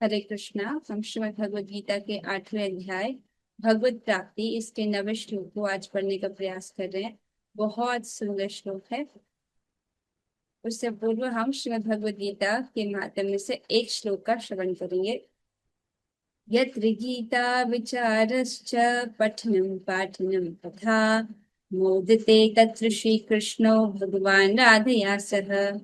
हरे कृष्णा। हम श्रीमद् भगवद गीता के 8वें अध्याय भगवत प्राप्ति इसके 9वें श्लोक को आज पढ़ने का प्रयास कर रहे हैं। बहुत सुंदर श्लोक है। उससे पूर्व हम श्रीमद् भगवद गीता के माध्यम से एक श्लोक का श्रवण करेंगे। यत्र गीता विचारश्च पठनं पाठनं तथा मोदते तत्र श्री कृष्णो भगवान राधया सह।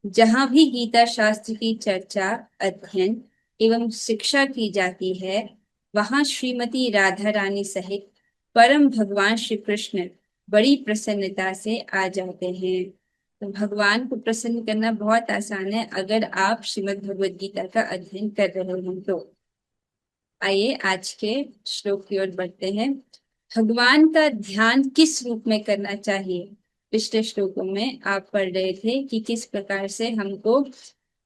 जहाँ भी गीता शास्त्र की चर्चा, अध्ययन एवं शिक्षा की जाती है, वहाँ श्रीमती राधा रानी सहित परम भगवान श्री कृष्ण बड़ी प्रसन्नता से आ जाते हैं। तो भगवान को प्रसन्न करना बहुत आसान है अगर आप श्रीमद् भगवद गीता का अध्ययन कर रहे हैं तो। आइए आज के श्लोक की ओर बढ़ते हैं। भगवान का ध्यान किस रूप में करना चाहिए? पिछले श्लोकों में आप पढ़ रहे थे कि किस प्रकार से हमको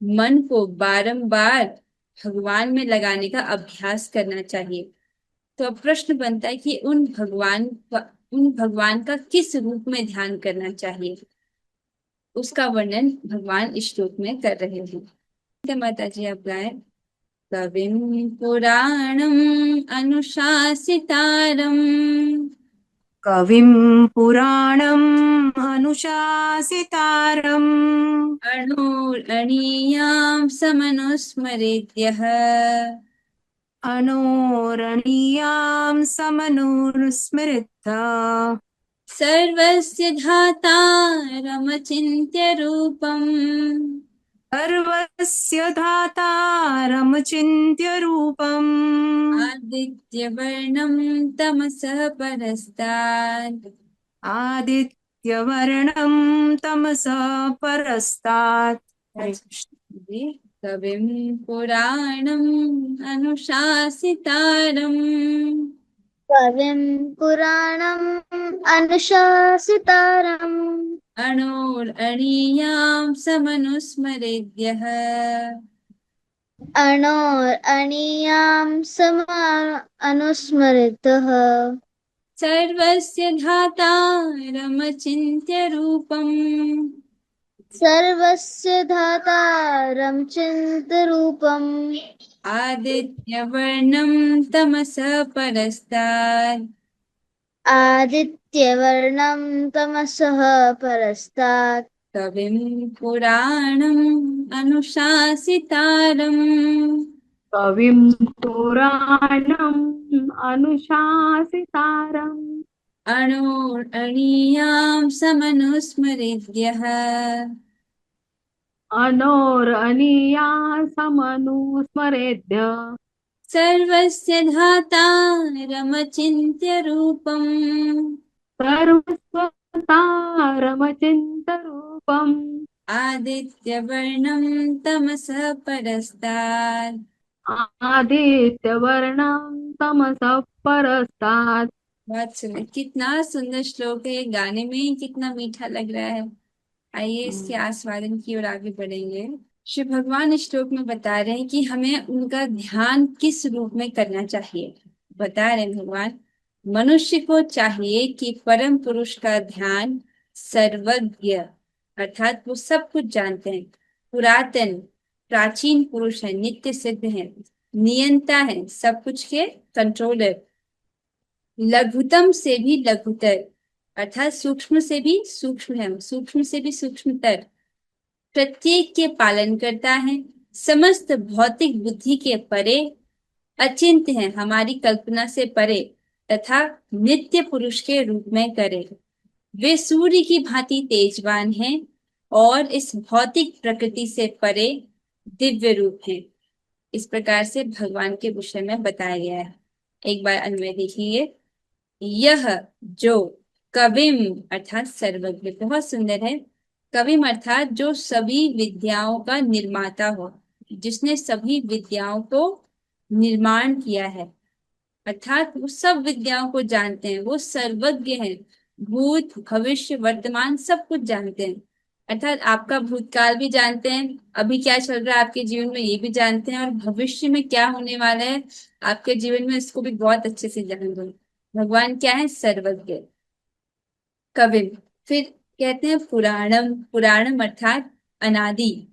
मन को बारंबार भगवान में लगाने का अभ्यास करना चाहिए। तो अब प्रश्न बनता है कि उन भगवान का किस रूप में ध्यान करना चाहिए, उसका वर्णन भगवान इस श्लोक में कर रहे हैं। तो माता जी आप गाएं। कविं पुराणम् अनुशासितारम् कविं पुराणम् अनुशासितारम् अणोरणीयां समनुस्मरेद्यः अनोरणीयां समनुस्मृत्य सर्वस्य धातारमचिन्त्य रूपम् सर्वस्य धातारमचिन्त्य रूपम् आदित्यवर्णं तमसः परस्तात्। आदित्यवर्णं तमसः परस्तात्। हरे अच्छा कृष्ण। जी। कविं पुराणम् अनुशासितारम् कविं पुराणम् अनुशासितारम् अणोरणीयां समनुस्मरेद्यः अणोरणीयां अनुस्मृतः सर्वस्य धातारमचिन्त्य रूपम् सर्वस्य धातारं चिन्तरूपम् आदित्यवर्णं तमसः परस्तात्। आदित्यवर्णं तमसः परस्तात्। कविं पुराणम् अनुशासितारम् कविं पुराणम् अनुशासितारम् अणोरणीयां समनुस्मरेद्यः अनोरणीया समनुस्मरेद्य सर्वस्य धातारमचिन्त्य रूपम् सर्वस्वतारमचिन्तरूपम् आदित्यवर्णं तमसः परस्तात्। आदित्यवर्णं तमसः परस्तात्। बहुत सुंदर, कितना सुंदर श्लोक है। ये गाने में ही कितना मीठा लग रहा है। आइए इसके आस्वादन की ओर आगे बढ़ेंगे। श्री भगवान इस श्लोक में बता रहे हैं कि हमें उनका ध्यान किस रूप में करना चाहिए। बता रहे हैं भगवान, मनुष्य को चाहिए कि परम पुरुष का ध्यान सर्वज्ञ अर्थात वो सब कुछ जानते हैं, पुरातन प्राचीन पुरुष है, नित्य सिद्ध है, नियंता है, सब कुछ के कंट्रोलर, लघुतम से भी लघुतर अर्थात सूक्ष्म से भी सूक्ष्म है, सूक्ष्म से भी सूक्ष्मतर, प्रत्येक के पालन करता है, समस्त भौतिक बुद्धि के परे, अचिंत्य है, हमारी कल्पना से परे, तथा नित्य पुरुष के रूप में करे। वे सूर्य की भांति तेजवान हैं और इस भौतिक प्रकृति से परे दिव्य रूप हैं। इस प्रकार से भगवान के विषय में बताया गया है। एक बार अन्वय देखिए। यह जो कविम अर्थात सर्वज्ञ, बहुत सुंदर है। कविम अर्थात जो सभी विद्याओं का निर्माता हो, जिसने सभी विद्याओं को निर्माण किया है, अर्थात वो सब विद्याओं को जानते हैं, वो सर्वज्ञ हैं, भूत भविष्य वर्तमान सब कुछ जानते हैं। अर्थात आपका भूतकाल भी जानते हैं, अभी क्या चल रहा है आपके जीवन में ये भी जानते हैं, और भविष्य में क्या होने वाला है आपके जीवन में इसको भी बहुत अच्छे से जानते हैं। भगवान क्या है? सर्वज्ञ। कविम, फिर कहते हैं पुराणम, पुराणम अर्थात अनादि,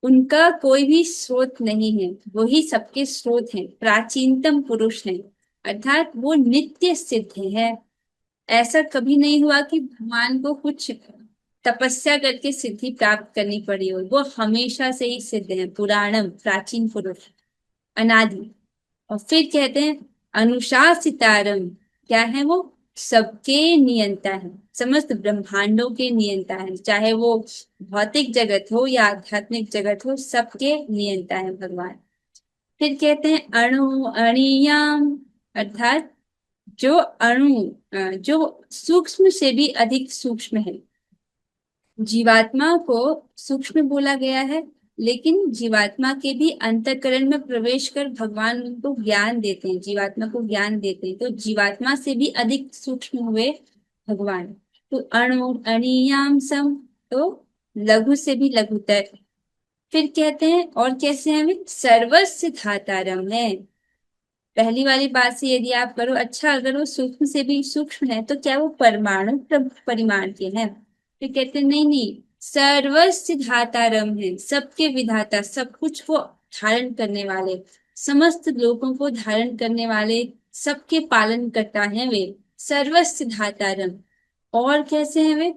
उनका कोई भी स्रोत नहीं है, वही सबके स्रोत हैं, प्राचीनतम पुरुष हैं, अर्थात वो नित्य सिद्ध है। ऐसा कभी नहीं हुआ कि भगवान को कुछ तपस्या करके सिद्धि प्राप्त करनी पड़ी हो, वो हमेशा से ही सिद्ध है, पुराणम, प्राचीन पुरुष, अनादि। और फिर कहते हैं अनुशासितारम, क्या है वो? सबके नियंता है, समस्त ब्रह्मांडों के नियंता है, चाहे वो भौतिक जगत हो या आध्यात्मिक जगत हो, सबके नियंता है भगवान। फिर कहते हैं अणु अणियाम, अर्थात जो अणु, जो सूक्ष्म से भी अधिक सूक्ष्म है। जीवात्मा को सूक्ष्म बोला गया है, लेकिन जीवात्मा के भी अंतःकरण में प्रवेश कर भगवान उनको ज्ञान देते हैं, जीवात्मा को ज्ञान देते हैं, तो जीवात्मा से भी अधिक सूक्ष्म हुए भगवान। तो अणु अणियाम सम, तो लघु से भी लघुतर। फिर कहते हैं और कैसे हैं वे? सर्वस्य धातारम है। पहली वाली बात से यदि आप करो, अच्छा अगर वो सूक्ष्म से भी सूक्ष्म है तो क्या वो परमाणु परिमाण के हैं? फिर कहते हैं नहीं नहीं, सर्वस्य धातारम है, सबके विधाता, सब कुछ वो धारण करने वाले, समस्त लोगों को धारण करने वाले, सबके पालन करता है वे, सर्वस्य धातारम। और कैसे हैं वे?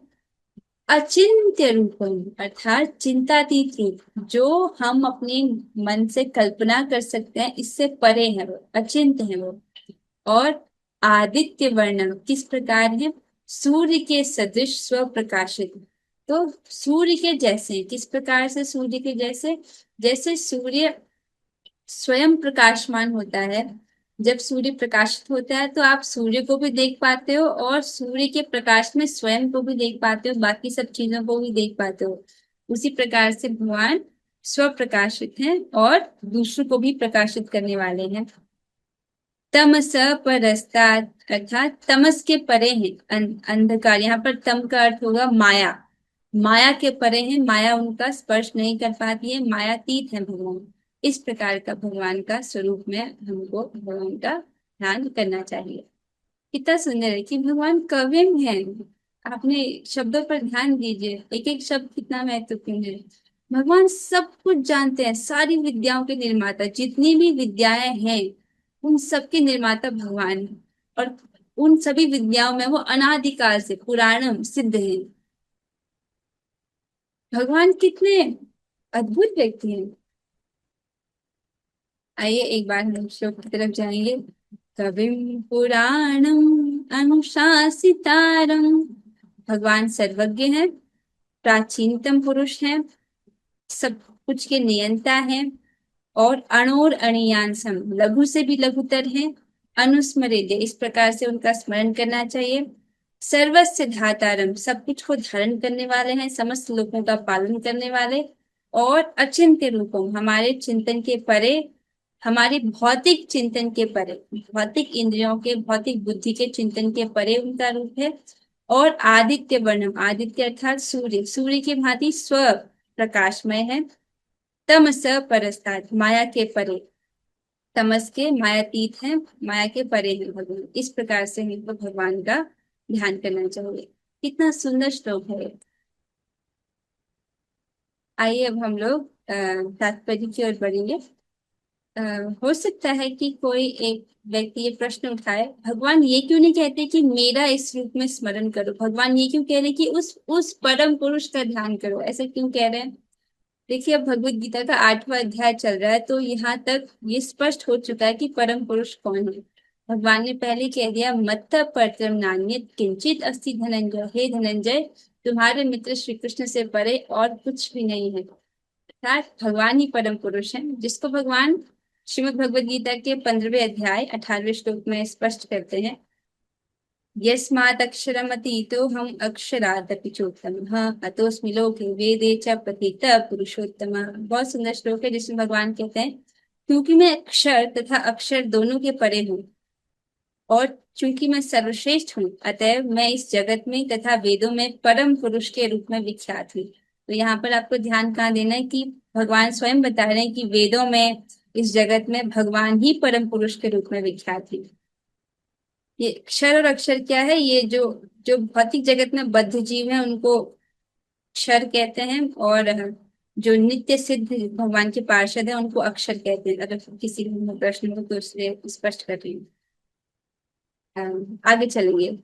अचिंत्य रूपम, अर्थात चिंतातीत रूप, जो हम अपने मन से कल्पना कर सकते हैं, इससे परे है वो, अचिंत्य है वो। और आदित्य वर्णन किस प्रकार है? सूर्य के सदृश स्वप्रकाशित, तो सूर्य के जैसे, किस प्रकार से सूर्य के जैसे? जैसे सूर्य स्वयं प्रकाशमान होता है, जब सूर्य प्रकाशित होता है तो आप सूर्य को भी देख पाते हो और सूर्य के प्रकाश में स्वयं को भी देख पाते हो, बाकी सब चीजों को भी देख पाते हो। उसी प्रकार से भगवान स्व प्रकाशित हैं और दूसरों को भी प्रकाशित करने वाले हैं। तमस परस्तात्, अर्थात तमस के परे हैं, अंधकार। यहाँ पर तम का अर्थ होगा माया, माया के परे हैं, माया उनका स्पर्श नहीं कर पाती है, मायातीत है भगवान। इस प्रकार का भगवान का स्वरूप में हमको भगवान का ध्यान करना चाहिए। कितना सुंदर है कि भगवान कविम है। आपने शब्दों पर ध्यान दीजिए, एक एक शब्द कितना महत्वपूर्ण है। भगवान सब कुछ जानते हैं, सारी विद्याओं के निर्माता, जितनी भी विद्याएं हैं उन सबके निर्माता भगवान है, और उन सभी विद्याओं में वो अनादिकाल से पुराणम सिद्ध है। भगवान कितने अद्भुत व्यक्ति हैं। आइए एक बार हम श्लोक की तरफ जाएंगे। कविम पुराणम अनुशासितारम, भगवान सर्वज्ञ हैं, प्राचीनतम पुरुष हैं, सब कुछ के नियंता हैं, और अणोर अणियान सम, लघु से भी लघुतर हैं, अनुस्मरेद्य, इस प्रकार से उनका स्मरण करना चाहिए। सर्वस्य धातारम, सब कुछ को धारण करने वाले हैं, समस्त लोगों का पालन करने वाले। और अचिंत्य रूपम, हमारे चिंतन के परे, हमारी भौतिक चिंतन के परे, भौतिक इंद्रियों के, भौतिक बुद्धि के चिंतन के परे उनका रूप है। और आदित्य वर्णम, आदित्य अर्थात सूर्य, सूर्य की भांति स्व प्रकाशमय है। तमस परस्तात्, माया के परे, तमस के मायातीत हैं, माया के परे हैं भगवान। इस प्रकार से हमको भगवान का ध्यान करना चाहिए। कितना सुंदर श्लोक है। आइए अब हम लोग तात्पर्य की ओर बढ़ेंगे। अ, हो सकता है कि कोई एक व्यक्ति ये प्रश्न उठाए, भगवान ये क्यों नहीं कहते कि मेरा इस रूप में स्मरण करो, भगवान ये क्यों कह रहे कि उस परम पुरुष का ध्यान करो, ऐसा क्यों कह रहे हैं? देखिए अब भगवत गीता का 8वां अध्याय चल रहा है, तो यहाँ तक ये स्पष्ट हो चुका है कि परम पुरुष कौन है। भगवान ने पहले कह दिया, मत्त परतरम नान्यत् किंचित अस्ति धनंजय, हे धनंजय, तुम्हारे मित्र श्री कृष्ण से परे और कुछ भी नहीं है। अर्थात भगवान ही परम पुरुष है, जिसको भगवान श्रीमद् भगवद गीता के 15वें अध्याय 18वें श्लोक में स्पष्ट करते हैं। यस्मात् अक्षरमतीतो हम अक्षरादपि चोत्तमः अतोऽस्मि लोके वेदे च प्रथितः पुरुषोत्तमः। बहुत सुंदर श्लोक है जिसमें भगवान कहते हैं, क्योंकि मैं अक्षर तथा अक्षर दोनों के परे हूँ, और चूंकि मैं सर्वश्रेष्ठ हूँ, अतएव मैं इस जगत में तथा वेदों में परम पुरुष के रूप में विख्यात हूँ। तो यहाँ पर आपको ध्यान कहाँ देना है कि भगवान स्वयं बता रहे हैं कि वेदों में, इस जगत में भगवान ही परम पुरुष के रूप में विख्यात है। ये क्षर और अक्षर क्या है? ये जो जो भौतिक जगत में बद्ध जीव है उनको क्षर कहते हैं, और जो नित्य सिद्ध भगवान के पार्षद है उनको अक्षर कहते हैं। अगर किसी भी प्रश्न हो तो उससे स्पष्ट कर रही हूँ। आगे चलेंगे।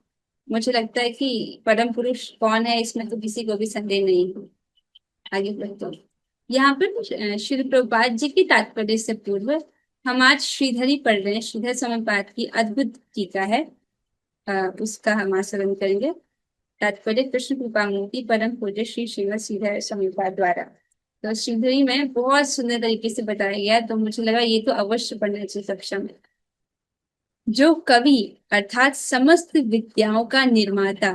मुझे लगता है कि परम पुरुष कौन है इसमें तो किसी को भी संदेह नहीं है। आगे बढ़ते हैं। यहाँ पर श्री प्रभुपाद जी की तात्पर्य से पूर्व हम आज श्रीधरी पढ़ रहे हैं। श्रीधर स्वामीपाद की अद्भुत टीका है, उसका हम आचरण करेंगे। तात्पर्य कृष्ण कृपा मूर्ति परम पूज्य श्री श्रीमद श्रीधर स्वामीपाद द्वारा। तो श्रीधरी में बहुत सुंदर तरीके से बताया गया है, तो मुझे लगा ये तो अवश्य पढ़ना चाहिए सक्षम है। जो कवि अर्थात समस्त विद्याओं का निर्माता,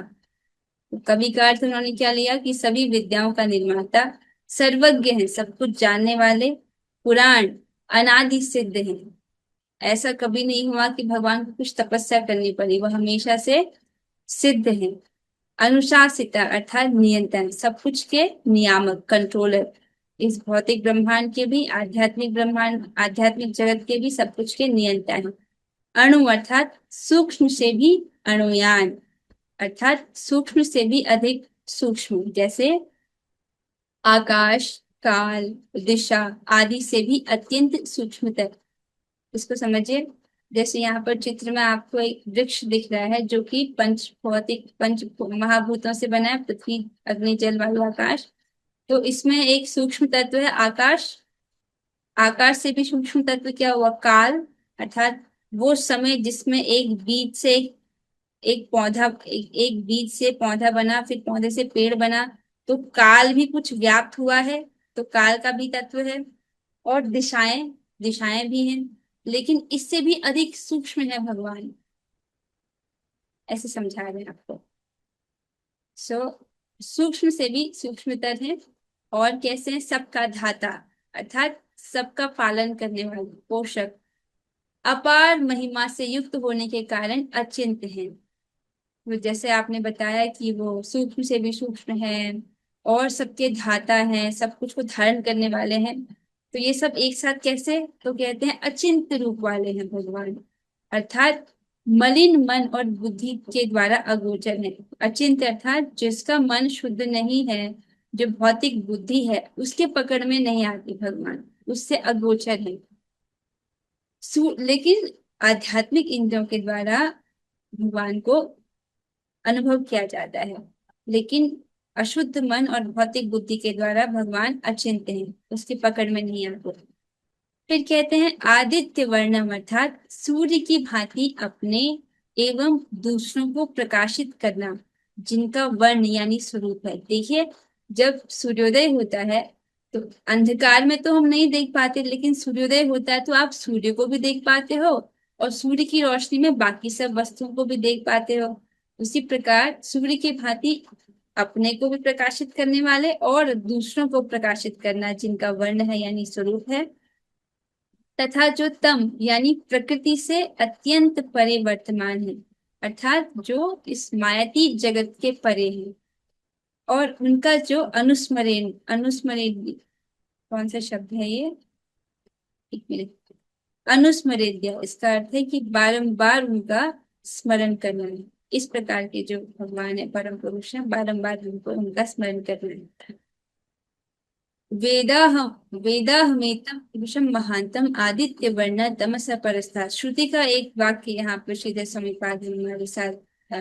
तो कवि का अर्थ उन्होंने क्या लिया कि सभी विद्याओं का निर्माता, सर्वज्ञ है, सब कुछ जानने वाले, पुराण अनादि सिद्ध है। ऐसा कभी नहीं हुआ कि भगवान को कुछ तपस्या करनी पड़ी, वो हमेशा से सिद्ध है। अनुशासिता अर्थात नियंत्रण, सब कुछ के नियामक, कंट्रोलर, इस भौतिक ब्रह्मांड के भी, आध्यात्मिक ब्रह्मांड, आध्यात्मिक जगत के भी सब कुछ के नियंता है। अणु अर्थात सूक्ष्म से भी अणुयान, अर्थात सूक्ष्म से भी अधिक सूक्ष्म, जैसे आकाश, काल, दिशा आदि से भी अत्यंत सूक्ष्मतर। इसको समझिए। जैसे यहाँ पर चित्र में आपको एक वृक्ष दिख रहा है जो कि पंच भौतिक, पंच महाभूतों से बना है, पृथ्वी अग्नि जल वायु आकाश। तो इसमें एक सूक्ष्म तत्व है आकाश। आकाश से भी सूक्ष्म तत्व क्या हुआ, काल, अर्थात वो समय जिसमें एक बीज से एक पौधा, एक बीज से पौधा बना, फिर पौधे से पेड़ बना, तो काल भी कुछ व्याप्त हुआ है, तो काल का भी तत्व है। और दिशाएं, दिशाएं भी हैं, लेकिन इससे भी अधिक सूक्ष्म है भगवान, ऐसे समझा रहे हैं आपको। सो सूक्ष्म से भी सूक्ष्मतर है। और कैसे हैं, सबका धाता अर्थात सबका पालन करने वाले, पोषक, अपार महिमा से युक्त होने के कारण अचिंत है। तो जैसे आपने बताया कि वो सूक्ष्म से भी सूक्ष्म है और सबके धाता हैं, सब कुछ को धारण करने वाले हैं, तो ये सब एक साथ कैसे, तो कहते हैं अचिंत रूप वाले हैं भगवान, अर्थात मलिन मन और बुद्धि के द्वारा अगोचर है। अचिंत अर्थात जिसका मन शुद्ध नहीं है, जो भौतिक बुद्धि है उसके पकड़ में नहीं आती भगवान, उससे अगोचर है। लेकिन आध्यात्मिक इंद्रियों के द्वारा भगवान को अनुभव किया जाता है, लेकिन अशुद्ध मन और भौतिक बुद्धि के द्वारा भगवान अचिंत्य हैं, उसकी पकड़ में नहीं आते। फिर कहते हैं आदित्य वर्णम अर्थात सूर्य की भांति अपने एवं दूसरों को प्रकाशित करना, जिनका वर्ण यानी स्वरूप है। देखिए, जब सूर्योदय होता है तो अंधकार में तो हम नहीं देख पाते, लेकिन सूर्योदय होता है तो आप सूर्य को भी देख पाते हो और सूर्य की रोशनी में बाकी सब वस्तुओं को भी देख पाते हो। उसी प्रकार सूर्य की भांति अपने को भी प्रकाशित करने वाले और दूसरों को प्रकाशित करना, जिनका वर्ण है यानी स्वरूप है। तथा जो तम यानी प्रकृति से अत्यंत परे वर्तमान है, अर्थात जो इस मायाती जगत के परे है। और उनका जो अनुस्मरण, अनुस्मरण कौन सा शब्द है ये, एक मिनट, अनुस्मरेद्य, इसका अर्थ है कि बारंबार उनका स्मरण करना है। इस प्रकार के जो भगवान है, परम पुरुष है, बारंबार उनको उनका स्मरण करना है। वेदाहमेतम पुरुषम महांतम आदित्य वर्ण तमस परस्तात्। श्रुति का एक वाक्य यहाँ पर श्रीधर स्वामीपाद हमारे साथ अ,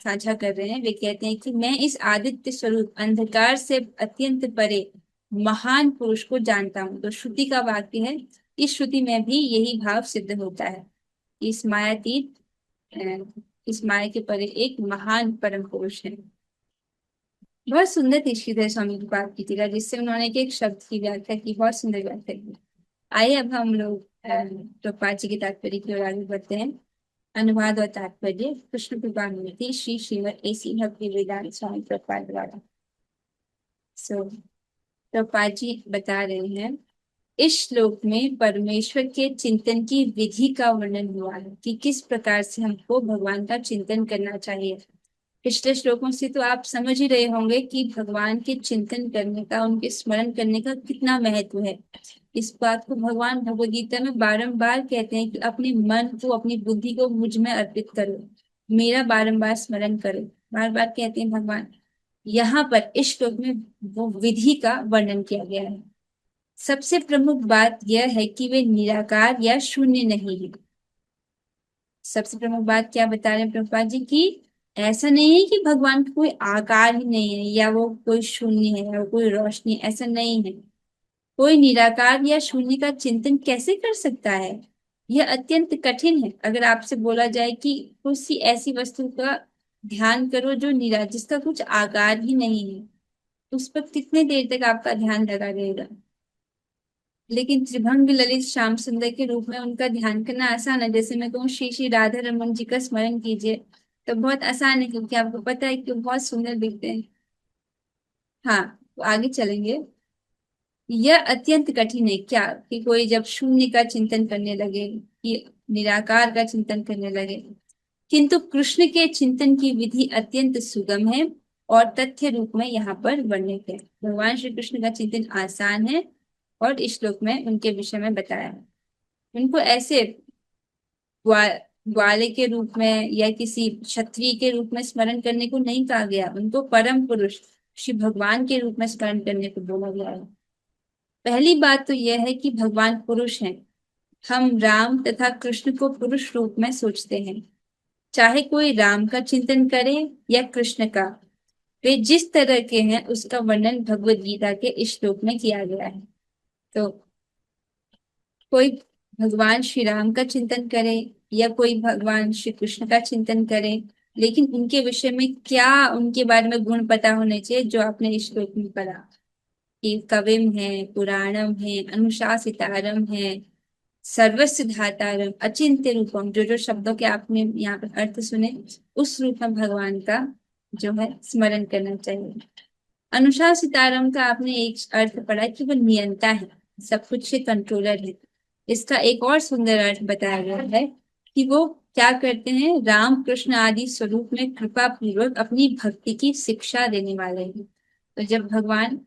साझा कर रहे हैं। वे कहते हैं कि मैं इस आदित्य स्वरूप अंधकार से अत्यंत परे महान पुरुष को जानता हूँ। तो श्रुति का वाक्य है, इस श्रुति में भी यही भाव सिद्ध होता है। इस मायातीत, अ, इस माया के परे एक महान परम पुरुष है। बहुत सुंदर थी श्रीधर स्वामी की बात की थी, जिससे उन्होंने एक शब्द की व्याख्या की, बहुत सुंदर व्याख्या की। आइए अब हम लोग प्रभुपाद जी के तात्पर्य की ओर आगे बढ़ते हैं। अनुवाद और तात्पर्य कृष्ण कृपा मूर्ति श्री श्रीमद ऐसी भक्ति वेदांत स्वामी प्रभुपाद द्वारा। सो प्रभुपाद जी बता रहे हैं, इस श्लोक में परमेश्वर के चिंतन की विधि का वर्णन हुआ है कि किस प्रकार से हमको भगवान का चिंतन करना चाहिए। पिछले श्लोकों से तो आप समझ ही रहे होंगे कि भगवान के चिंतन करने का, उनके स्मरण करने का कितना महत्व है। इस बात को भगवान भगवद गीता में बारंबार कहते हैं कि अपने मन को, अपनी बुद्धि को मुझ में अर्पित करो, मेरा बारंबार स्मरण करो, बार बार कहते हैं भगवान। यहाँ पर इस श्लोक में वो विधि का वर्णन किया गया है। सबसे प्रमुख बात यह है कि वे निराकार या शून्य नहीं है। सबसे प्रमुख बात क्या बता रहे हैं प्रभुपाद जी की ऐसा नहीं है कि भगवान का कोई आकार ही नहीं है या वो कोई शून्य है या वो कोई रोशनी, ऐसा नहीं है। कोई निराकार या शून्य का चिंतन कैसे कर सकता है? यह अत्यंत कठिन है। अगर आपसे बोला जाए कि कुछ सी ऐसी वस्तु का ध्यान करो जो जिसका कुछ आकार ही नहीं है, उस पर कितने देर तक आपका ध्यान लगा रहेगा। लेकिन त्रिभंग ललित श्याम सुंदर के रूप में उनका ध्यान करना आसान है। जैसे मैं कहूँ श्री श्री राधा रमन जी का स्मरण कीजिए, तो बहुत आसान है क्योंकि आपको पता है कि वो बहुत सुंदर दिखते हैं। हाँ, तो आगे चलेंगे। यह अत्यंत कठिन है क्या कि कोई जब शून्य का चिंतन करने लगे, कि निराकार का चिंतन करने लगे, किंतु कृष्ण के चिंतन की विधि अत्यंत सुगम है और तथ्य रूप में यहाँ पर वर्णित है। भगवान श्री कृष्ण का चिंतन आसान है और इस श्लोक में उनके विषय में बताया है। उनको ऐसे ग्वाले के रूप में या किसी क्षत्रिय के रूप में स्मरण करने को नहीं कहा गया, उनको परम पुरुष श्री भगवान के रूप में स्मरण करने को बोला गया है। पहली बात तो यह है कि भगवान पुरुष हैं। हम राम तथा कृष्ण को पुरुष रूप में सोचते हैं। चाहे कोई राम का चिंतन करे या कृष्ण का, वे जिस तरह के हैं उसका वर्णन भगवत गीता के इस श्लोक में किया गया है। तो कोई भगवान श्री राम का चिंतन करे या कोई भगवान श्री कृष्ण का चिंतन करे, लेकिन उनके विषय में क्या, उनके बारे में गुण पता होने चाहिए जो आपने इस श्लोक में पढ़ा कि कविम है, पुराणम है, अनुशासितारम है, सर्वस्व धातारम, अचिंत्य रूपम, जो जो शब्दों के आपने यहाँ पर अर्थ सुने, उस रूप में भगवान का जो है स्मरण करना चाहिए। अनुशासितारम का आपने एक अर्थ पढ़ा कि वो नियंता है, सब कुछ के कंट्रोलर है। इसका एक और सुंदर अर्थ बताया गया है कि वो क्या करते हैं, राम कृष्ण आदि स्वरूप में कृपा पूर्वक अपनी भक्ति की शिक्षा देने वाले हैं। तो जब भगवान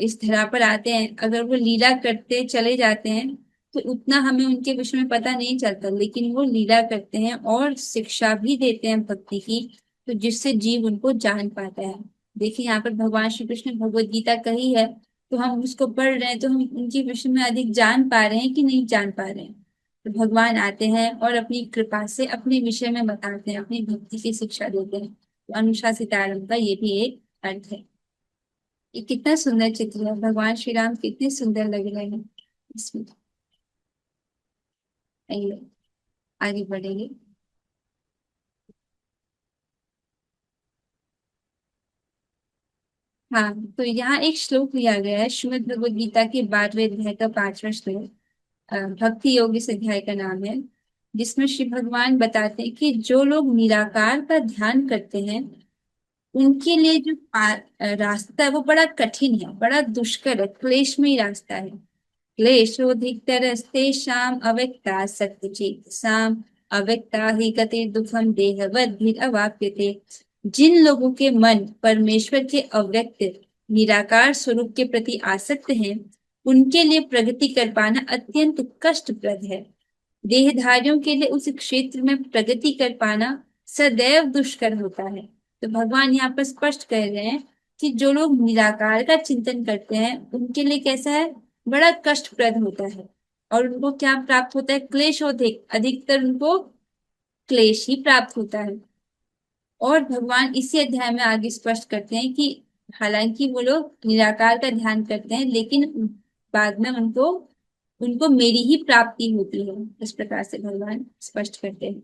इस धरा पर आते हैं, अगर वो लीला करते चले जाते हैं तो उतना हमें उनके विषय में पता नहीं चलता, लेकिन वो लीला करते हैं और शिक्षा भी देते हैं भक्ति की, तो जिससे जीव उनको जान पाता है। देखिए यहाँ पर भगवान श्री कृष्ण ने भगवत गीता कही है, तो हम उसको पढ़ रहे हैं, तो हम उनके विषय में अधिक जान पा रहे हैं कि नहीं जान पा रहे हैं। तो भगवान आते हैं और अपनी कृपा से अपने विषय में बताते हैं, अपनी भक्ति की शिक्षा देते हैं। तो अनुशासित आरंभ का ये भी एक अर्थ है। ये कितना सुंदर चित्र है, भगवान श्री राम कितने सुंदर लग रहे हैं इसमें। आइए आगे बढ़ेंगे। हाँ, तो यहाँ एक श्लोक लिया गया है श्रीमद् भगवद गीता के 12वें अध्याय का 5वां श्लोक, भक्ति योग इस अध्याय का नाम है, जिसमें श्री भगवान बताते हैं कि जो लोग निराकार का ध्यान करते हैं उनके लिए जो रास्ता है वो बड़ा कठिन है, बड़ा दुष्कर है, क्लेशमयी रास्ता है। क्लेशोऽधिकतरस्तेषाम् अव्यक्ता सत्वचेतसाम् अव्यक्ता हि गतिर्दुःखं देहवद्भिरवाप्यते। जिन लोगों के मन परमेश्वर के अव्यक्त निराकार स्वरूप के प्रति आसक्त हैं, उनके लिए प्रगति कर पाना अत्यंत कष्टप्रद है। देहधारियों के लिए उस क्षेत्र में प्रगति कर पाना सदैव दुष्कर होता है। तो भगवान यहाँ पर स्पष्ट कह रहे हैं कि जो लोग निराकार का चिंतन करते हैं उनके लिए कैसा है, बड़ा कष्टप्रद होता है। और उनको क्या प्राप्त होता है, क्लेश होते, अधिकतर उनको क्लेश ही प्राप्त होता है। और भगवान इसी अध्याय में आगे स्पष्ट करते हैं कि हालांकि वो लोग निराकार का ध्यान करते हैं, लेकिन बाद में उनको उनको मेरी ही प्राप्ति होती है। इस प्रकार से भगवान स्पष्ट करते हैं।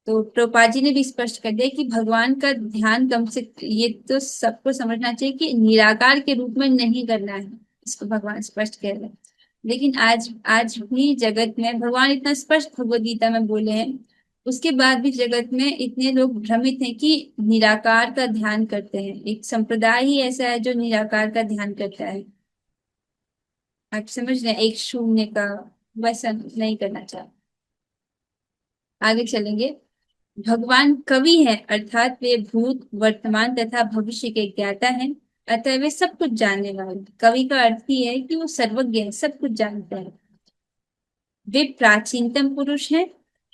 तो प्रभुपाद जी ने भी स्पष्ट कर दिया कि भगवान का ध्यान कम से, ये तो सबको समझना चाहिए कि निराकार के रूप में नहीं करना है, इसको भगवान स्पष्ट कह रहे हैं। लेकिन आज आज भी जगत में भगवान इतना स्पष्ट भगवद गीता में बोले हैं, उसके बाद भी जगत में इतने लोग भ्रमित हैं कि निराकार का ध्यान करते हैं। एक संप्रदाय ही ऐसा है जो निराकार का ध्यान करता है। आप समझ रहे हैं, एक शून्य का, वैसा नहीं करना चाहते। आगे चलेंगे। भगवान कवि हैं, अर्थात वे भूत वर्तमान तथा भविष्य के ज्ञाता हैं, अतः वे सब कुछ जानने वाले। कवि का अर्थ ही है कि वो सर्वज्ञ है, सब कुछ जानते हैं। वे प्राचीनतम पुरुष हैं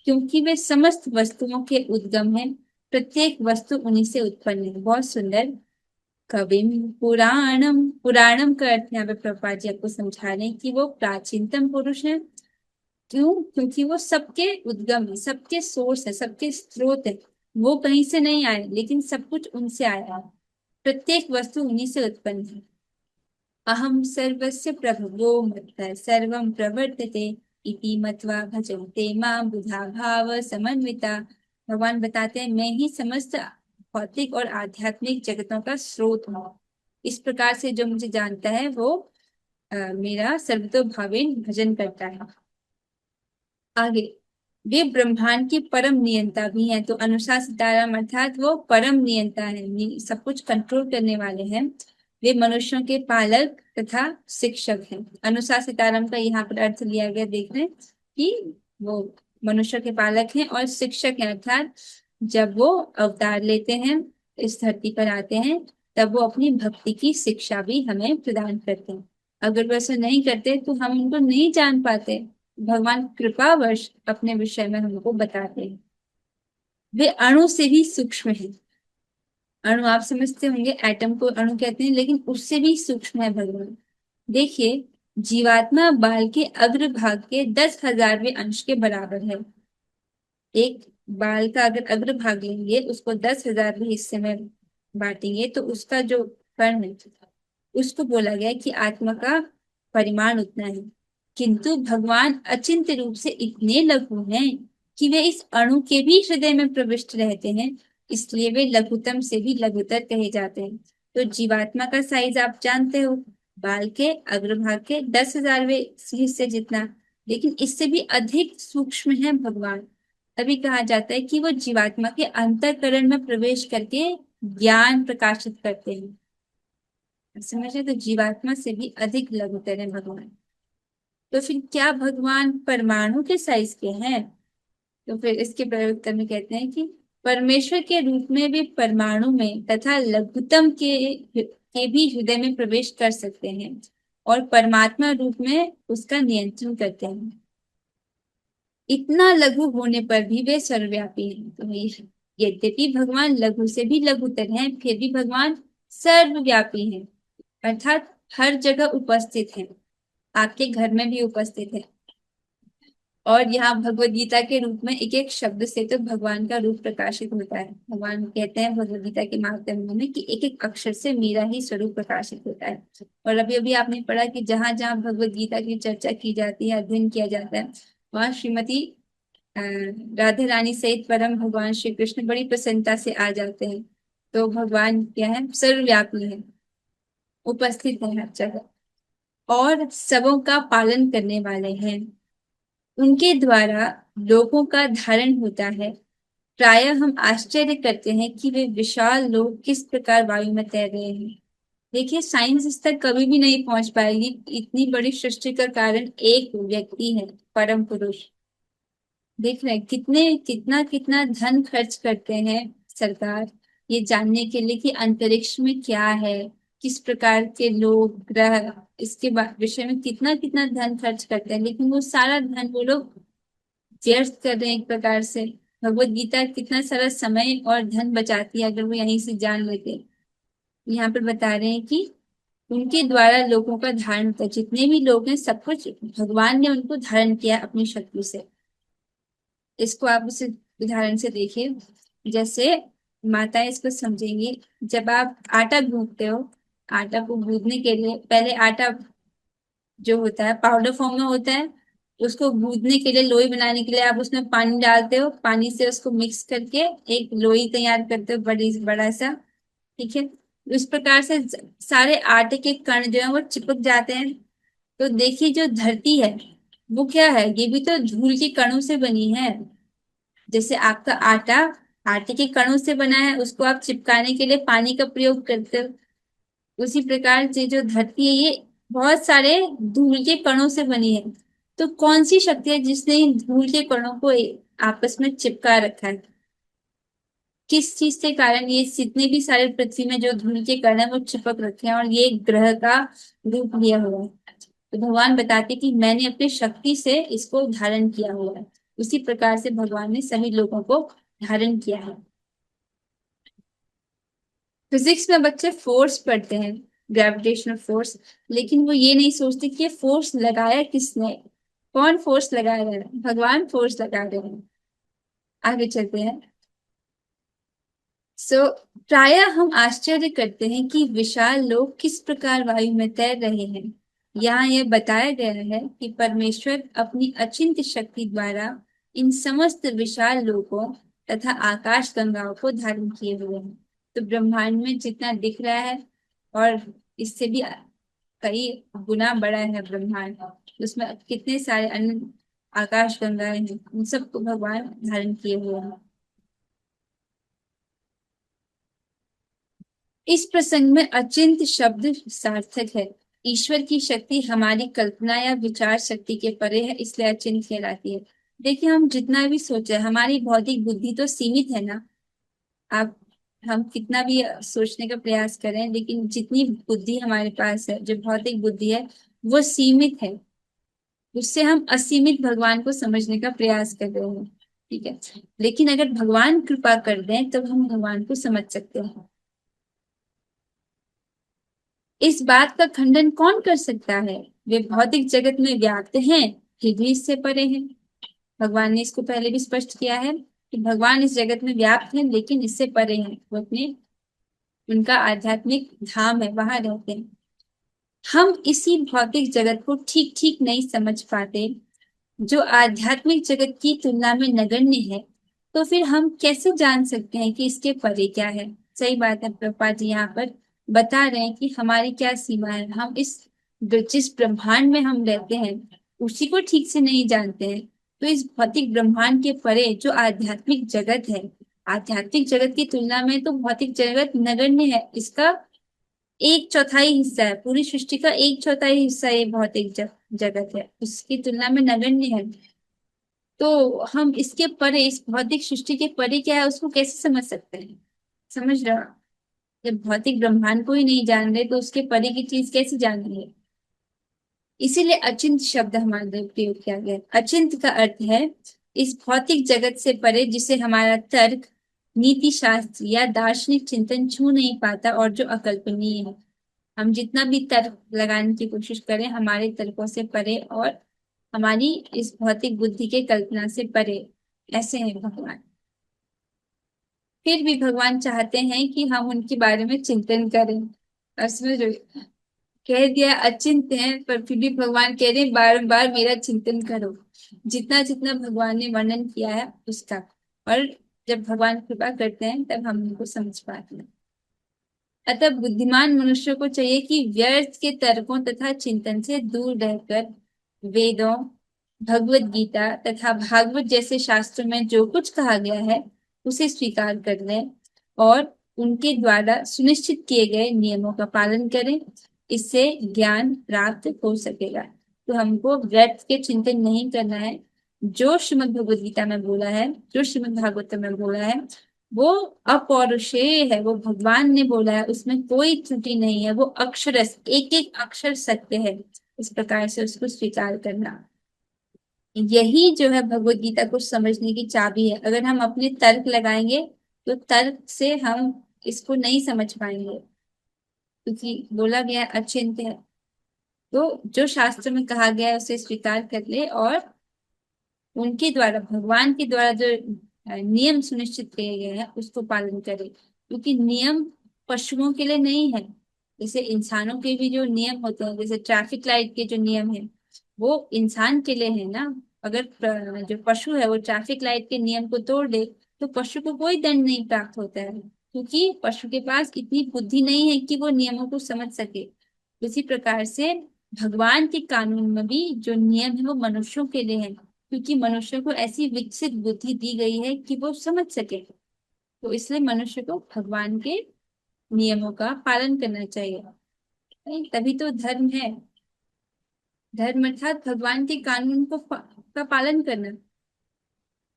क्योंकि वे समस्त वस्तुओं के उद्गम हैं, प्रत्येक वस्तु उन्हीं से उत्पन्न है। बहुत सुंदर। कविम पुराणम, पुराणम का अर्थ यहाँ पे प्रभुपाद जी आपको समझा रहे हैं कि वो प्राचीनतम पुरुष है। क्यों? क्योंकि वो सबके उद्गम है, सबके सोर्स है, सबके स्रोत है। वो कहीं से नहीं आए, लेकिन सब कुछ उनसे आया है। प्रत्येक वस्तु उन्हीं से उत्पन्न है। अहम सर्वस्य प्रभवो मत्तः सर्वं प्रवर्तते इति मत्वा भजन्ते मां बुधा भाव समन्विता। भगवान बताते हैं मैं ही समस्त भौतिक और आध्यात्मिक जगतों का स्रोत हूँ। इस प्रकार से जो मुझे जानता है वो मेरा सर्वतोभावेन भजन करता है। आगे, वे ब्रह्मांड की परम नियंता भी हैं। तो अनुषा सीताराम अर्थात वो परम नियंता है, सब कुछ कंट्रोल करने वाले हैं। वे मनुष्यों के पालक तथा शिक्षक हैं। अनुषा सीताराम का यहाँ पर अर्थ लिया गया, देख रहे हैं कि वो मनुष्यों के पालक हैं और शिक्षक हैं, अर्थात जब वो अवतार लेते हैं, इस धरती पर आते हैं, तब वो अपनी भक्ति की शिक्षा भी हमें प्रदान करते हैं। अगर वैसे नहीं करते तो हम उनको नहीं जान पाते। भगवान कृपावश अपने विषय में हमको बताते हैं। वे अणु से भी सूक्ष्म है। अणु आप समझते होंगे, एटम को अणु कहते हैं, लेकिन उससे भी सूक्ष्म है भगवान। देखिए, जीवात्मा बाल के अग्रभाग के 10,000वें अंश के बराबर है। एक बाल का अगर अग्रभाग लेंगे, उसको 10,000वें हिस्से में बांटेंगे, तो उसका जो कण है, उसको बोला गया कि आत्मा का परिमाण उतना है। किंतु भगवान अचिंत्य रूप से इतने लघु हैं कि वे इस अणु के भी हृदय में प्रविष्ट रहते हैं, इसलिए वे लघुतम से भी लघुतर कहे जाते हैं। तो जीवात्मा का साइज आप जानते हो, बाल के अग्रभाग के 10,000वें हिस्से जितना, लेकिन इससे भी अधिक सूक्ष्म है भगवान। तभी कहा जाता है कि वो जीवात्मा के अंतःकरण में प्रवेश करके ज्ञान प्रकाशित करते हैं। समझे? तो जीवात्मा से भी अधिक लघुतर है भगवान। तो फिर क्या भगवान परमाणु के साइज के हैं? तो फिर इसके प्रत्युत्तर में कहते हैं कि परमेश्वर के रूप में भी परमाणु में तथा लघुतम के भी हृदय में प्रवेश कर सकते हैं और परमात्मा रूप में उसका नियंत्रण करते हैं। इतना लघु होने पर भी वे सर्वव्यापी हैं। तो यद्यपि भगवान लघु से भी लघुतर हैं, फिर भी भगवान सर्वव्यापी हैं, अर्थात हर जगह उपस्थित है। आपके घर में भी उपस्थित है। और यहाँ भगवत गीता के रूप में एक एक शब्द से तो भगवान का रूप प्रकाशित होता है। भगवान कहते हैं भगवत गीता के माध्यम में कि एक एक अक्षर से मेरा ही स्वरूप प्रकाशित होता है। और अभी अभी आपने पढ़ा कि जहां जहां भगवत गीता की चर्चा की जाती है, अध्ययन किया जाता है, वहां श्रीमती अ, राधे रानी सहित परम भगवान श्री कृष्ण बड़ी प्रसन्नता से आ जाते हैं। तो भगवान क्या है? सर्वव्यापी है, उपस्थित है हर जगह और सबों का पालन करने वाले हैं। उनके द्वारा लोगों का धारण होता है। प्रायः हम आश्चर्य करते हैं कि वे विशाल लोग किस प्रकार वायु में तैर रहे हैं। देखिए, साइंस इस तक कभी भी नहीं पहुंच पाएगी। इतनी बड़ी सृष्टि का कारण एक व्यक्ति है, परम पुरुष। देख रहे हैं कितने कितना कितना धन खर्च करते हैं सरकार, ये जानने के लिए कि अंतरिक्ष में क्या है, किस प्रकार के लोग, ग्रह, इसके विषय में कितना कितना धन खर्च करते हैं, लेकिन वो सारा धन वो लोग व्यर्थ कर रहे हैं एक प्रकार से। भगवत गीता कितना सारा समय और धन बचाती है अगर वो यहीं से जान लेते। यहाँ पर बता रहे हैं कि उनके द्वारा लोगों का धारण होता है। जितने भी लोग हैं, सब कुछ भगवान ने उनको धारण किया अपनी शक्ति से। इसको आप उस उदाहरण से देखिए, जैसे माता इसको समझेंगी। जब आप आटा गूंथते हो, आटा को गूंथने के लिए पहले आटा जो होता है पाउडर फॉर्म में होता है, उसको गूंथने के लिए, लोई बनाने के लिए आप उसमें पानी डालते हो, पानी से उसको मिक्स करके एक लोई तैयार करते हो, बड़ी बड़ा सा। ठीक है? इस प्रकार से सारे आटे के कण जो है वो चिपक जाते हैं। तो देखिए, जो धरती है वो क्या है? ये भी तो धूल के कणों से बनी है। जैसे आपका आटा आटे के कणों से बना है, उसको आप चिपकाने के लिए पानी का प्रयोग करते हो। उसी प्रकार से जो धरती है, ये बहुत सारे धूल के कणों से बनी है। तो कौन सी शक्ति है जिसने इन धूल के कणों को आपस में चिपका रखा है? किस चीज के कारण ये जितने भी सारे पृथ्वी में जो धूल के कण है वो चिपक रखे हैं और ये एक ग्रह का रूप लिया हुआ है? तो भगवान बताते कि मैंने अपनी शक्ति से इसको धारण किया हुआ है। उसी प्रकार से भगवान ने सभी लोगों को धारण किया है। फिजिक्स में बच्चे फोर्स पढ़ते हैं, ग्रेविटेशनल फोर्स, लेकिन वो ये नहीं सोचते कि ये फोर्स लगाया किसने, कौन फोर्स लगा रहा है, भगवान फोर्स लगा रहे हैं। आगे चलते हैं। सो प्रायः हम आश्चर्य करते हैं कि विशाल लोग किस प्रकार वायु में तैर रहे हैं। यहाँ यह बताया गया है कि परमेश्वर अपनी अचिंत्य शक्ति द्वारा इन समस्त विशाल लोकों तथा आकाश गंगाओं को धारण किए हुए हैं। तो ब्रह्मांड में जितना दिख रहा है, और इससे भी कई गुना बड़ा है ब्रह्मांड, उसमें कितने सारे अन्य आकाश गंगाएं हैं, उन सबको भगवान धारण किए हुए हैं। इस प्रसंग में अचिंत्य शब्द सार्थक है। ईश्वर की शक्ति हमारी कल्पना या विचार शक्ति के परे है, इसलिए अचिंत्य कहलाती है। देखिए, हम जितना भी सोचे, हमारी भौतिक बुद्धि तो सीमित है ना। आप हम कितना भी सोचने का प्रयास करें, लेकिन जितनी बुद्धि हमारे पास है, जो भौतिक बुद्धि है, वो सीमित है। उससे हम असीमित भगवान को समझने का प्रयास कर रहे हैं। ठीक है, लेकिन अगर भगवान कृपा कर दें तब हम भगवान को समझ सकते हैं। इस बात का खंडन कौन कर सकता है? वे भौतिक जगत में व्याप्त हैं, फिर भी इससे परे हैं। भगवान ने इसको पहले भी स्पष्ट किया है कि भगवान इस जगत में व्याप्त हैं, लेकिन इससे परे हैं। वो अपने, उनका आध्यात्मिक धाम है, वहां रहते हैं। हम इसी भौतिक जगत को ठीक ठीक नहीं समझ पाते, जो आध्यात्मिक जगत की तुलना में नगण्य है। तो फिर हम कैसे जान सकते हैं कि इसके परे क्या है? सही बात है, प्रभुपाद जी यहाँ पर बता रहे हैं कि हमारी क्या सीमा है। हम इस जिस ब्रह्मांड में हम रहते हैं, उसी को ठीक से नहीं जानते हैं। तो इस भौतिक ब्रह्मांड के परे जो आध्यात्मिक जगत है, आध्यात्मिक जगत की तुलना में तो भौतिक जगत नगण्य है। इसका एक चौथाई हिस्सा है, पूरी सृष्टि का एक चौथाई हिस्सा ये भौतिक जगत है, उसकी तुलना में नगण्य है। तो हम इसके परे, इस भौतिक सृष्टि के परे क्या है, उसको कैसे समझ सकते हैं? समझ रहा? जब भौतिक ब्रह्मांड को ही नहीं जान रहे, तो उसके परे की चीज कैसे जान रहे? इसीलिए अचिंत शब्द हमारे लिए प्रयोग किया गया है। अचिंत का अर्थ है इस भौतिक जगत से परे, जिसे हमारा तर्क, नीति शास्त्र या दार्शनिक चिंतन छू नहीं पाता और जो अकल्पनीय है। हम जितना भी तर्क लगाने की कोशिश करें, हमारे तर्कों से परे और हमारी इस भौतिक बुद्धि के कल्पना से परे, ऐसे हैं भगवान। फिर भी भगवान चाहते हैं कि हम उनके बारे में चिंतन करें। और समझ रहे हो? कह दिया अचिंत्य है, पर फिर भी भगवान कह रहे हैं बारंबार मेरा चिंतन करो। जितना जितना भगवान ने वर्णन किया है उसका। और जब भगवान कृपा करते हैं तब हम उनको समझ पाते हैं। अतः बुद्धिमान मनुष्य को चाहिए कि व्यर्थ के तर्कों तथा चिंतन से दूर रहकर वेदों, भगवत गीता तथा भागवत जैसे शास्त्रों में जो कुछ कहा गया है उसे स्वीकार कर लें और उनके द्वारा सुनिश्चित किए गए नियमों का पालन करें। इससे ज्ञान प्राप्त हो सकेगा। तो हमको व्यर्थ के चिंतन नहीं करना है। जो श्रीमद् भगवद गीता में बोला है, जो श्रीमद् भागवत में बोला है, वो अपौरुषेय है, वो भगवान ने बोला है, उसमें कोई त्रुटि नहीं है। वो अक्षरस, एक एक अक्षर सत्य है। इस प्रकार से उसको स्वीकार करना, यही जो है भगवत गीता को समझने की चाबी है। अगर हम अपने तर्क लगाएंगे तो तर्क से हम इसको नहीं समझ पाएंगे, क्योंकि बोला गया है अचिंत्य है। तो जो शास्त्र में कहा गया है उसे स्वीकार कर ले और उनके द्वारा, भगवान के द्वारा जो नियम सुनिश्चित किए गए हैं उसको पालन करें। क्योंकि नियम पशुओं के लिए नहीं है। जैसे इंसानों के भी जो नियम होते हैं, जैसे ट्रैफिक लाइट के जो नियम है, वो इंसान के लिए है ना। अगर जो पशु है वो ट्रैफिक लाइट के नियम को तोड़ दे, तो पशु को कोई दंड नहीं प्राप्त होता है, क्योंकि पशु के पास इतनी बुद्धि नहीं है कि वो नियमों को समझ सके। उसी प्रकार से भगवान के कानून में भी जो नियम है वो मनुष्यों के लिए है, क्योंकि मनुष्य को ऐसी विकसित बुद्धि दी गई है कि वो समझ सके। तो इसलिए मनुष्य को भगवान के नियमों का पालन करना चाहिए। नहीं, तभी तो धर्म है। धर्म अर्थात भगवान के कानून को का पालन करना।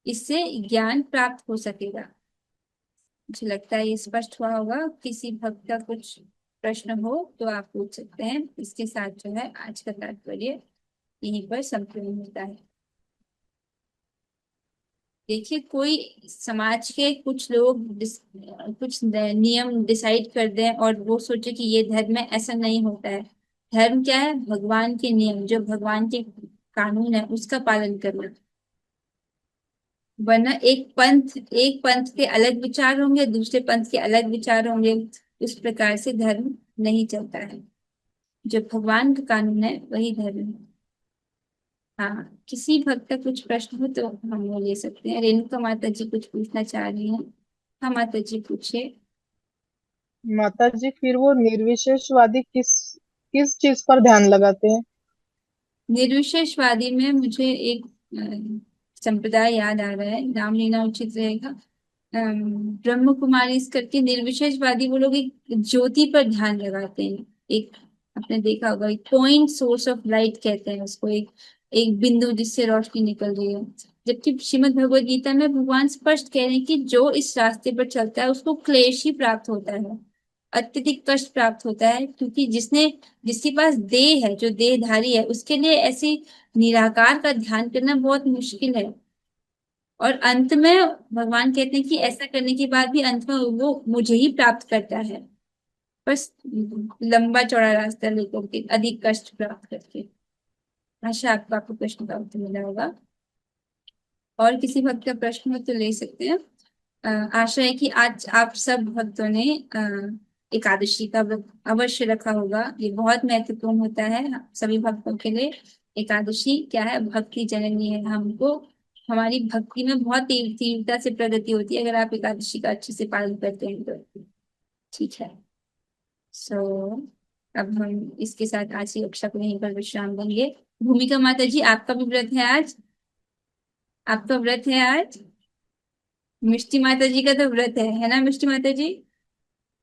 इससे ज्ञान प्राप्त हो सकेगा। मुझे लगता है ये स्पष्ट हुआ होगा। किसी भक्त का कुछ प्रश्न हो तो आप पूछ सकते हैं। इसके साथ जो है आज का तात्पर्य यहीं पर संपूर्ण होता है। देखिए, कोई समाज के कुछ लोग कुछ नियम डिसाइड कर दें और वो सोचे कि ये धर्म है, ऐसा नहीं होता है। धर्म क्या है? भगवान के नियम, जो भगवान के कानून है उसका पालन करना। वरना एक पंथ के अलग विचार होंगे, दूसरे पंथ के अलग विचार होंगे। उस प्रकार से धर्म नहीं चलता है। जो भगवान का कानून है वही धर्म है। हाँ, किसी भक्त का कुछ प्रश्न हो तो हम वो ले सकते हैं। रेणुका माता जी कुछ पूछना चाह रही हैं। हाँ माता जी, पूछे। माता जी, फिर वो निर्विशेषवादी किस किस चीज पर ध्यान लगाते हैं? निर्विशेषवादी में मुझे एक संप्रदाय याद आ रहा है, नाम लेना उचित रहेगा। ब्रह्म कुमारी इस करके निर्विशेषवादी वो लोग एक ज्योति पर ध्यान लगाते हैं। एक, आपने देखा होगा, एक पॉइंट सोर्स ऑफ लाइट कहते हैं उसको, एक एक बिंदु जिससे रोशनी निकल रही है। जबकि श्रीमद् भगवद गीता में भगवान स्पष्ट कह रहे हैं कि जो इस रास्ते पर चलता है उसको क्लेश ही प्राप्त होता है, अत्यधिक कष्ट प्राप्त होता है। क्योंकि जिसके पास देह है, जो देहधारी है, उसके लिए ऐसी निराकार का ध्यान करना बहुत मुश्किल है। और अंत में भगवान कहते हैं कि ऐसा करने के बाद भी अंत में वो मुझे ही प्राप्त करता है, बस लंबा चौड़ा रास्ता लेकर के, अधिक कष्ट प्राप्त करके। आशा आपको आपके प्रश्न का उत्तर मिला होगा। और किसी भक्त का प्रश्न हो तो ले सकते हैं। आशा है कि आज आप सब भक्तों ने एकादशी का व्रत अवश्य रखा होगा। ये बहुत महत्वपूर्ण होता है सभी भक्तों के लिए। एकादशी क्या है? भक्ति जननी है। हमको हमारी भक्ति में बहुत तीव्रता से प्रगति होती है अगर आप एकादशी का अच्छे से पालन करते हैं तो। ठीक है। सो अब हम इसके साथ आज की कक्षा को यहीं पर विश्राम देंगे। भूमिका माता जी, आपका भी व्रत है आज? आपका व्रत है आज? मिष्टी माता जी का तो व्रत है ना मिष्टी माता जी?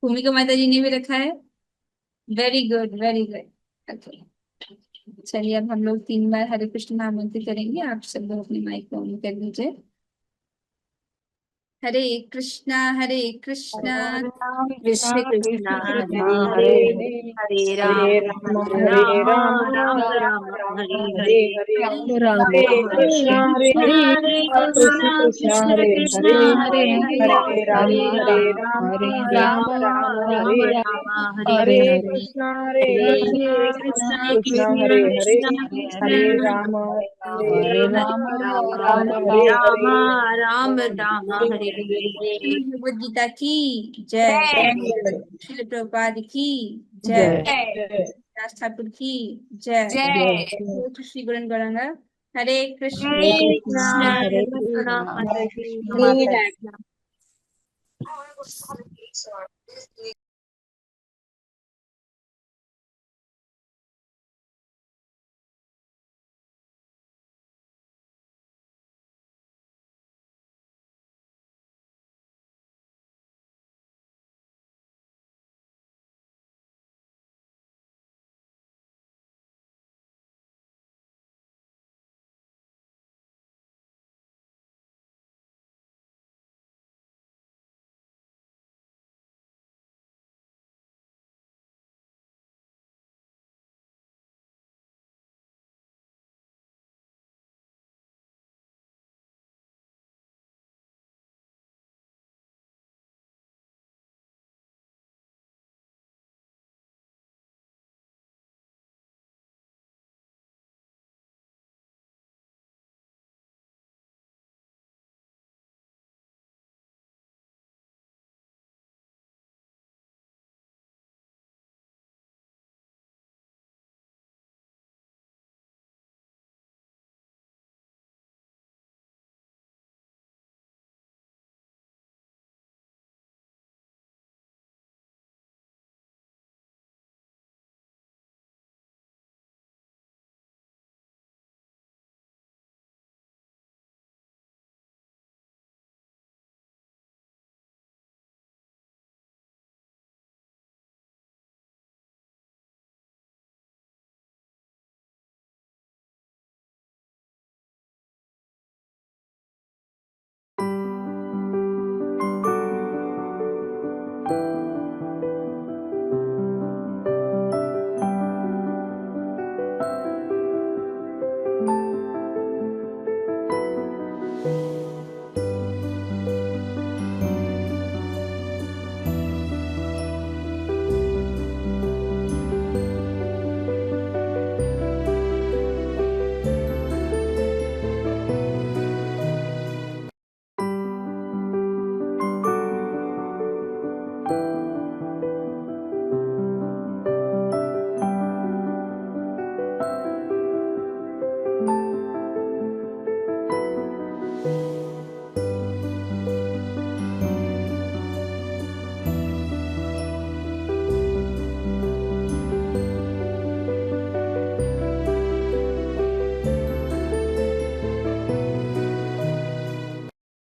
भूमिका माता जी ने भी रखा है। Very good, very good. Okay, चलिए अब हम लोग 3 बार हरे कृष्ण महामंत्र करेंगे। आप सब लोग अपने माइक को ऑन कर लीजिए। हरे कृष्णा, हरे कृष्णा, कृष्ण कृष्ण हरे हरे हरे हरे हरे राम राम हरे हरे राम राम राम राम राम राम हरे हरे हरे हरे राम राम हरे हरे हरे कृष्ण हरे कृष्ण कृष्ण कृष्ण कृष्ण हरे कृष्ण हरे हरे हरे हरे हरे राम राम हरे राम राम राम हरे राम हरे राम हरे हरे हरे कृष्ण हरे हरे कृष्ण कृष्ण कृष्ण कृष्ण हरे हरे कृष्ण हरे हरे हरे राम हरे राम राम राम राम हरे राम हरे राम राम हरे हरे श्रीमद् भगवद गीता की जय। श्रील प्रभुपाद की जय। जय दास ठाकुर की जय। जय श्री गुरु गौरांग। हरे कृष्ण। हरे कृष्ण कृष्ण हरे हरे कृष्ण कृष्ण हरे हरे कृष्ण राम। हरे राम